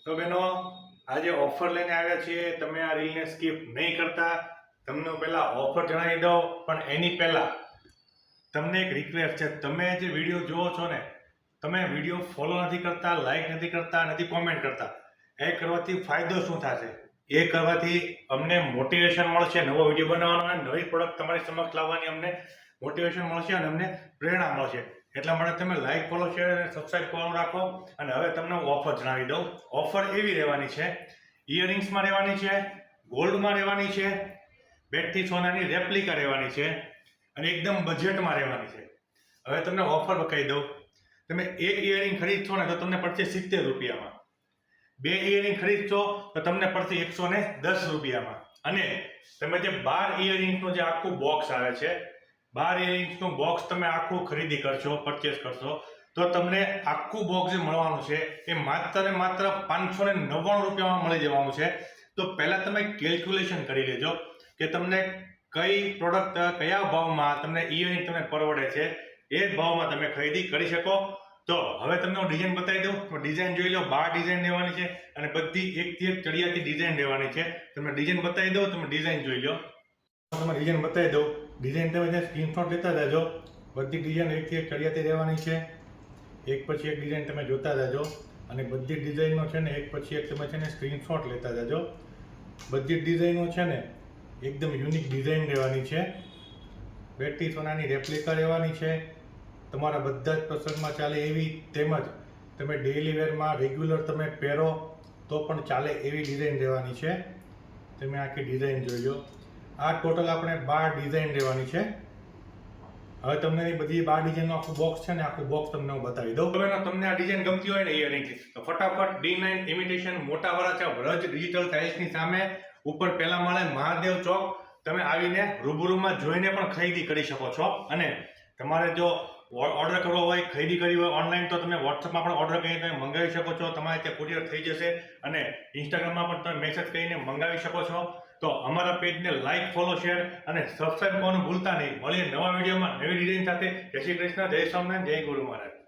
તો બહેનો આજે ઓફર લઈને આવ્યા છીએ. તમે આ રીલને સ્કીપ નહીં કરતા. તમને પહેલા ઓફર જણાવી દઉં, પણ એની પહેલા તમને એક રિક્વેસ્ટ છે. તમે જે વિડીયો જુઓ છો ને, તમે વિડીયો ફોલો નથી કરતા, લાઈક નથી કરતા, નથી કોમેન્ટ કરતા. એ કરવાથી ફાયદો શું થશે? એ કરવાથી અમને મોટિવેશન મળશે નવો વિડીયો બનાવવાનો, અને નવી પ્રોડક્ટ તમારી સમક્ષ લાવવાની અમને મોટિવેશન મળશે અને અમને પ્રેરણા મળશે. એટલા માટે તમે લાઈક, ફોલો, શેર અને સબસ્ક્રાઇબ કરવાનું રાખો. અને હવે તમને ઓફર જણાવી દઉં. ઓફર એવી રહેવાની છે, ઇયરિંગ્સમાં રહેવાની છે, ગોલ્ડમાં રહેવાની છે, બેટથી સોનાની રેપ્લિકા રહેવાની છે અને એકદમ બજેટમાં રહેવાની છે. હવે તમને ઓફર કહી દઉં. તમે એક ઇયરિંગ ખરીદશો ને તો તમને પડશે 70 રૂપિયામાં. 2 ઇયરિંગ ખરીદશો તો તમને પડશે 110 રૂપિયામાં. અને તમે જે 12 ઇયરિંગ્સનું જે આખું બોક્સ આવે છે, 12 ઇયરિંગ્સનું બોક્સ તમે આખું ખરીદી કરશો, પરચેસ કરશો, તો તમને આખું બોક્સ જે મળવાનું છે એ માત્ર ને માત્ર 599 રૂપિયામાં મળી જવાનું છે. તો પહેલાં તમે કેલ્ક્યુલેશન કરી લેજો કે તમને કઈ પ્રોડક્ટ કયા ભાવમાં તમને ઇયરિંગ તમને પરવડે છે, એ ભાવમાં તમે ખરીદી કરી શકો. તો હવે તમને હું ડિઝાઇન બતાવી દઉં. તો ડિઝાઇન જોઈ લો. 12 ડિઝાઇન રહેવાની છે અને બધી એકથી એક ચડિયાતી ડિઝાઇન રહેવાની છે. તમને ડિઝાઇન બતાવી દઉં, તમે ડિઝાઇન જોઈ લો. તમે ડિઝાઇન બતાવી દઉં. ડિઝાઇન તમે જે સ્ક્રીનશોટ લેતા જજો. બધી ડિઝાઇન એકથી એક ચડિયાતી રહેવાની છે. એક પછી એક ડિઝાઇન તમે જોતા જજો અને બધી ડિઝાઇનનો છે ને એક પછી એક તમે છે ને સ્ક્રીનશોટ લેતા જજો. બધી ડિઝાઇનો છે ને એકદમ યુનિક ડિઝાઇન રહેવાની છે. બેટરી સોનાની રેપ્લિકા રહેવાની છે. તમારા બધા જ પ્રસંગમાં ચાલે એવી, તેમજ તમે ડેઇલી વેરમાં રેગ્યુલર તમે પહેરો તો પણ ચાલે એવી ડિઝાઇન રહેવાની છે. તમે આખી ડિઝાઇન જોઈ લો. આ ટોટલ આપણે 12 ડિઝાઇન રહેવાની છે. હવે તમને બધી 12 ડિઝાઇનનું આખું બોક્સ છે ને, આખું બોક્સ તમને હું બતાવી દઉં. હવે તમને આ ડિઝાઇન ગમતી હોય ને ઇયરિંગની, તો ફટાફટ D9 ઇમિટેશન મોટા વરાછા વ્રજ ડિજિટલ ટાઇલ્સની સામે ઉપર પહેલા માળે મહાદેવ ચોક તમે આવીને રૂબરૂમાં જોઈને પણ ખરીદી કરી શકો છો. અને તમારે જો ઓર્ડર કરવો હોય, ખરીદી કરવી હોય ઓનલાઈન, તો તમે વોટ્સઅપમાં પણ ઓર્ડર કરીને તમે મંગાવી શકો છો. તમારે ત્યાં કુરિયર થઈ જશે. અને ઇન્સ્ટાગ્રામમાં પણ તમે મેસેજ કરીને મંગાવી શકો છો. તો અમારા પેજને લાઈક, ફોલો, શેર અને સબસ્ક્રાઈબ કરવાનું ભૂલતા નહીં. મળીએ નવા વિડીયોમાં નવી ડિઝાઇન સાથે. જય શ્રી કૃષ્ણ, જય સ્વામિનારાયણ, જય ગુરુ મહારાજ.